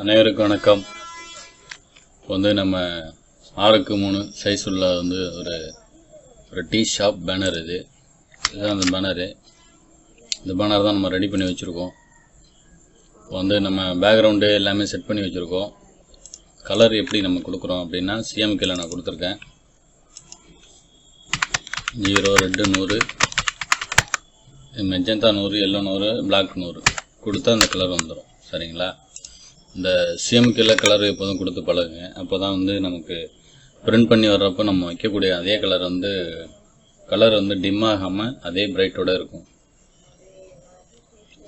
அனைவருக்கும் வணக்கம். வந்து நம்ம 6x3 சைஸ் உள்ள வந்து ஒரு டீ ஷாப் பேனர். இதுதான் அந்த பேனரு. இந்த பேனர் தான் நம்ம ரெடி பண்ணி வச்சுருக்கோம். வந்து நம்ம பேக்ரவுண்டு எல்லாமே செட் பண்ணி வச்சுருக்கோம். கலர் எப்படி நம்ம கொடுக்குறோம் அப்படின்னா சிஎம்கேல நான் கொடுத்துருக்கேன். 0 ரெட்டு 100, மெஜந்தா 100, எல்லோ 100, பிளாக் 100 கொடுத்தா அந்த கலர் வந்துடும். சரிங்களா? இந்த சிஎம்கேல கலர் எப்போதும் கொடுத்து பழகுங்க. அப்போ தான் வந்து நமக்கு பிரிண்ட் பண்ணி வர்றப்போ நம்ம வைக்கக்கூடிய அதே கலர் வந்து டிம் ஆகாமல் அதே பிரைட்டோடு இருக்கும்.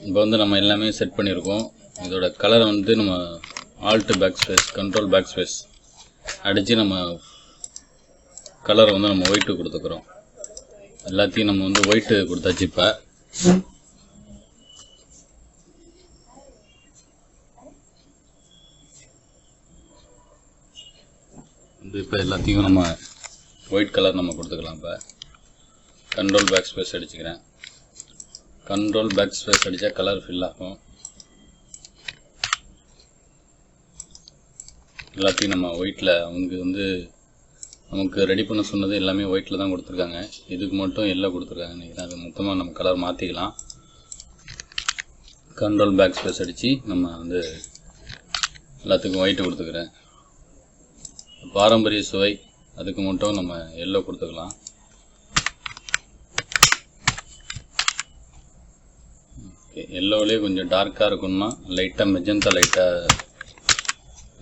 இப்போ வந்து நம்ம எல்லாமே செட் பண்ணியிருக்கோம். இதோட கலரை வந்து நம்ம alt backspace, control back space அடித்து நம்ம கலரை வந்து நம்ம ஒயிட்டு கொடுத்துக்கிறோம். எல்லாத்தையும் நம்ம வந்து ஒயிட்டு கொடுத்தாச்சு. இப்போ எல்லாத்தையும் நம்ம ஒயிட் கலர் நம்ம கொடுத்துக்கலாம். இப்போ கண்ட்ரோல் பேக் ஸ்பேஸ் அடிச்சுக்கிறேன். கண்ட்ரோல் பேக் ஸ்பேஸ் அடித்தா கலர் ஃபில் ஆகும். எல்லாத்தையும் நம்ம ஒயிட்டில், அவங்க வந்து நமக்கு ரெடி பண்ண சொன்னது எல்லாமே ஒயிட்டில் தான் கொடுத்துருக்காங்க. இதுக்கு மட்டும் எல்லோ கொடுத்துருக்காங்க. நினைக்கிறேன் அது மொத்தமாக நம்ம கலர் மாற்றிக்கலாம். கண்ட்ரோல் பேக் ஸ்பேஸ் அடித்து நம்ம வந்து எல்லாத்துக்கும் ஒயிட்டு கொடுத்துக்கிறேன். பாரம்பரிய சுவை அதுக்கு மட்டும் நம்ம எல்லோ கொடுத்துக்கலாம். எல்லோவிலே கொஞ்சம் டார்க்காக இருக்கணும்னா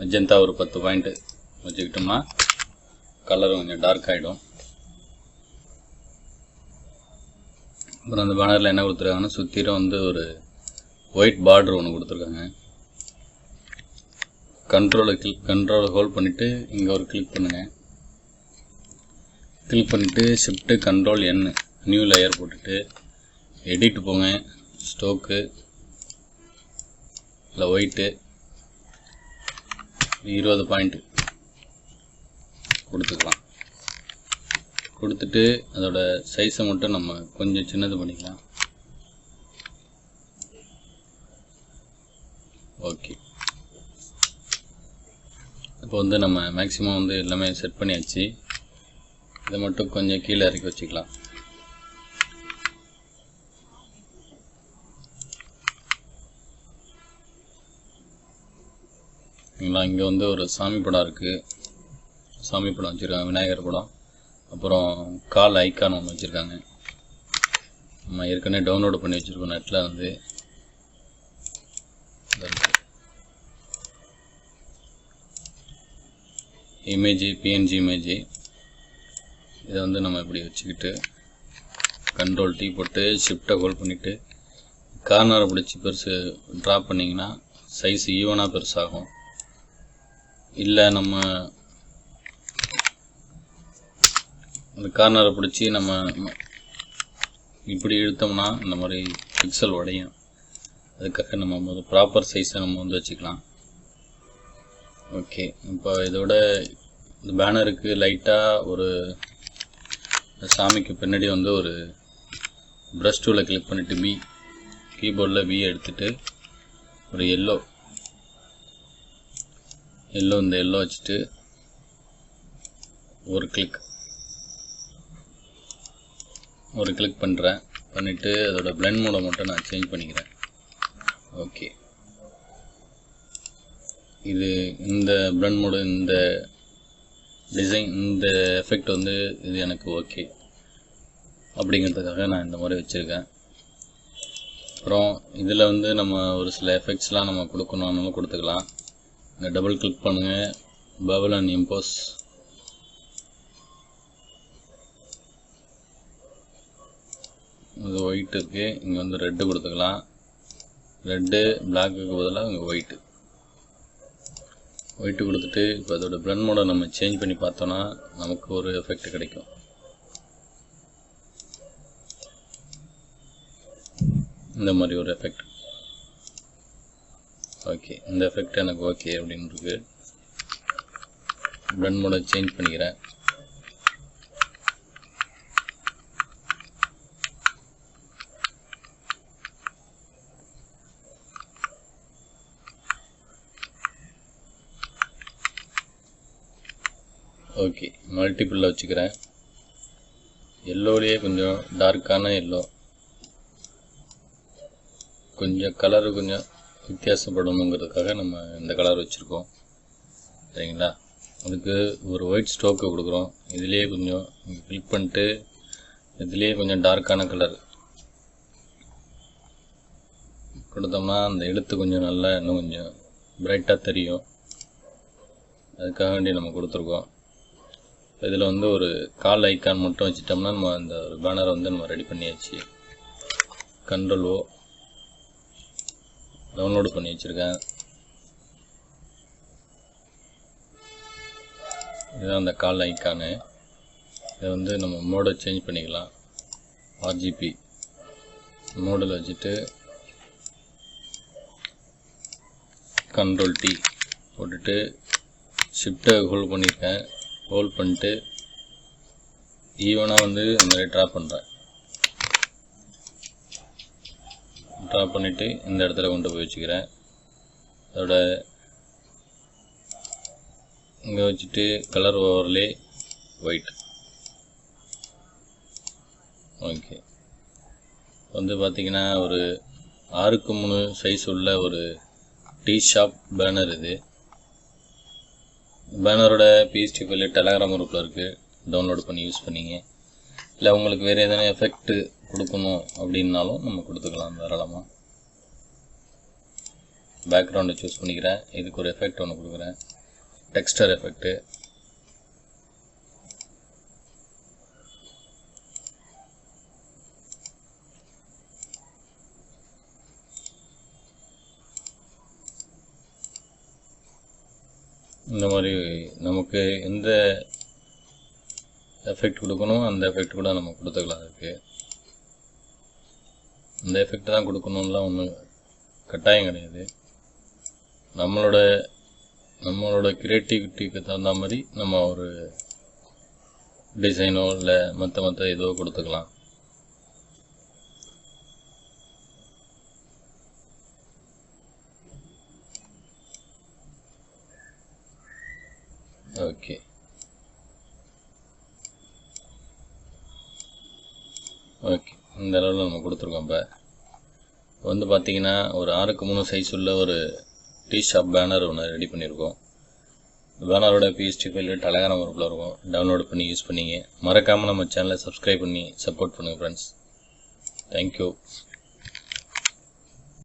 மெஜந்தா ஒரு 10 பாயிண்ட் வச்சுக்கிட்டோம்னா கலர் கொஞ்சம் டார்க் ஆகிடும். அப்புறம் அந்த பேனரில் என்ன கொடுத்துருக்காங்கன்னா சுற்றிலும் வந்து ஒரு ஒயிட் பார்டர் ஒன்று கொடுத்துருக்காங்க. கண்ட்ரோலை ஹோல்ட் பண்ணிவிட்டு இங்கே ஒரு கிளிக் பண்ணுங்கள். கிளிக் பண்ணிவிட்டு shift control N new layer போட்டுட்டு எடிட் போங்க. ஸ்டோக்கு இல்லை ஒயிட்டு 20 பாயிண்ட் கொடுத்துக்கலாம். கொடுத்துட்டு அதோட சைஸை மட்டும் நம்ம கொஞ்சம் சின்னது பண்ணிக்கலாம். ஓகே. இப்போ வந்து நம்ம மேக்ஸிமம் வந்து எல்லாமே செட் பண்ணியாச்சு. இதை மட்டும் கொஞ்சம் கீழே இறக்கி வச்சுக்கலாம். இங்கே வந்து ஒரு சாமி படம் இருக்குது. சாமி படம் வச்சுருக்காங்க, விநாயகர் படம். அப்புறம் கால் ஐக்கான் ஒன்று வச்சுருக்காங்க. நம்ம ஏற்கனவே டவுன்லோடு பண்ணி வச்சுருக்கோம் நெட்டில் வந்து. Image, PNG image. இதை வந்து நம்ம இப்படி வச்சுக்கிட்டு கண்ட்ரோல் T போட்டு ஷிஃப்ட்டை ஹோல்ட் பண்ணிவிட்டு கார்னரை பிடிச்சி பெருசு ட்ராப் பண்ணிங்கன்னா சைஸ் ஈவனாக பெருசாகும். இல்லை நம்ம அந்த கார்னரை பிடிச்சி நம்ம இப்படி இழுத்தோம்னா இந்த மாதிரி பிக்சல் உடையும். அதுக்காக நம்ம ப்ராப்பர் சைஸை நம்ம வந்து வச்சுக்கலாம். ஓகே. இப்போ இதோட இந்த பேனருக்கு லைட்டாக ஒரு சாமிக்கு பின்னாடி வந்து ஒரு ப்ரஷ் டூலை கிளிக் பண்ணிவிட்டு கீபோர்டில் B எடுத்துகிட்டு ஒரு எல்லோ இந்த எல்லோ வச்சுட்டு ஒரு கிளிக் பண்ணுறேன். பண்ணிவிட்டு அதோட பிளெண்ட் மோடை மட்டும் நான் சேஞ்ச் பண்ணிக்கிறேன். ஓகே. இது இந்த பிளெண்ட் மோடு, இந்த டிசைன், இந்த எஃபெக்ட் வந்து இது எனக்கு ஓகே அப்படிங்கிறதுக்காக நான் இந்த மாதிரி வச்சுருக்கேன். அப்புறம் இதில் வந்து நம்ம ஒரு சில எஃபெக்ட்ஸ்லாம் நம்ம கொடுக்கணும்னாலும் கொடுத்துக்கலாம். இங்கே டபுள் கிளிக் பண்ணுங்கள். Bubble and impose. இது ஒயிட் இருக்குது. இங்கே வந்து ரெட்டு கொடுத்துக்கலாம். ரெட்டு பிளாக்குக்கு பதிலாக இங்கே ஒயிட்டு கொடுத்துட்டு இப்போ அதோட பிளெண்ட் மோடை நம்ம சேஞ்ச் பண்ணி பார்த்தோன்னா நமக்கு ஒரு எஃபெக்ட் கிடைக்கும். இந்த மாதிரி ஒரு எஃபெக்ட். ஓகே. இந்த எஃபெக்ட் எனக்கு ஓகே அப்படின்னு இருக்கு. பிளெண்ட் மோடை சேஞ்ச் பண்ணிக்கிறேன். ஓகே, மல்டிபிளில் வச்சுக்கிறேன். எல்லோலேயே கொஞ்சம் டார்க்கான எல்லோ, கொஞ்சம் கலரு கொஞ்சம் வித்தியாசப்படணுங்கிறதுக்காக நம்ம இந்த கலர் வச்சுருக்கோம். சரிங்களா? அதுக்கு ஒரு ஒயிட் ஸ்ட்ரோக்கு கொடுக்குறோம். இதுலேயே கொஞ்சம் ஃபில் பண்ணிட்டு இதுலேயே கொஞ்சம் டார்க்கான கலர் கொடுத்தோம்னா அந்த எழுத்து கொஞ்சம் நல்லா இன்னும் கொஞ்சம் பிரைட்டாக தெரியும். அதுக்காக வேண்டி நம்ம கொடுத்துருக்கோம். இதில் வந்து ஒரு கால் ஐக்கான் மட்டும் வச்சுட்டோம்னா நம்ம அந்த ஒரு பேனரை வந்து நம்ம ரெடி பண்ணியாச்சு. Ctrl O டவுன்லோடு பண்ணி வச்சுருக்கேன். இதுதான் அந்த கால் ஐக்கானு. இதை வந்து நம்ம மோடை சேஞ்ச் பண்ணிக்கலாம். RGB மோடில் வச்சுட்டு Ctrl T போட்டுட்டு ஷிஃப்ட்டை ஹோல்ட் பண்ணியிருக்கேன். ஹோல்ட் பண்ணிட்டு ஈவனாக வந்து இந்த மாதிரி ட்ரா பண்ணுறேன். ட்ரா பண்ணிவிட்டு இந்த இடத்துல கொண்டு போய் வச்சுக்கிறேன். அதோட இங்கே வச்சுட்டு கலர் ஓவர்லே ஒயிட். ஓகே, வந்து பார்த்திங்கன்னா ஒரு 6x3 சைஸ் உள்ள ஒரு டீ ஷாப் பேனர். இது பேனரோட PST ஃபைல் டெலகிராம் குரூப்பில் இருக்குது. டவுன்லோட் பண்ணி யூஸ் பண்ணிங்க. இல்லை உங்களுக்கு வேறு எதனா எஃபெக்ட் கொடுக்கணும் அப்படின்னாலும் நம்ம கொடுத்துக்கலாம் தாராளமாக. பேக்ரவுண்டை சூஸ் பண்ணிக்கிறேன். இதுக்கு ஒரு எஃபெக்ட் ஒன்று கொடுக்குறேன், டெக்ஸ்டர் எஃபெக்ட்டு. இந்த மாதிரி நமக்கு எந்த எஃபெக்ட் கொடுக்கணும் அந்த எஃபெக்ட் கூட நம்ம கொடுத்துக்கலாம். அதுக்கு இந்த எஃபெக்ட் தான் கொடுக்கணும்லாம் ஒன்றும் கட்டாயம் கிடையாது. நம்மளோட கிரியேட்டிவிட்டிக்கு தகுந்த மாதிரி நம்ம ஒரு டிசைனோ இல்லை மற்ற ஏதோ கொடுத்துக்கலாம். ஓகே, இந்த அளவில் நம்ம கொடுத்துருக்கோம். இப்போ வந்து பார்த்திங்கன்னா ஒரு 6x3 சைஸ் உள்ள ஒரு டீ ஷாப் பேனர் ஒன்று ரெடி பண்ணியிருக்கோம். பேனரோட PST ஃபைல் டெலகிராம் குரூப்பில் இருக்கும். டவுன்லோட் பண்ணி யூஸ் பண்ணிங்க. மறக்காமல் நம்ம சேனலை சப்ஸ்கிரைப் பண்ணி சப்போர்ட் பண்ணுங்கள் ஃப்ரெண்ட்ஸ். தேங்க்யூ.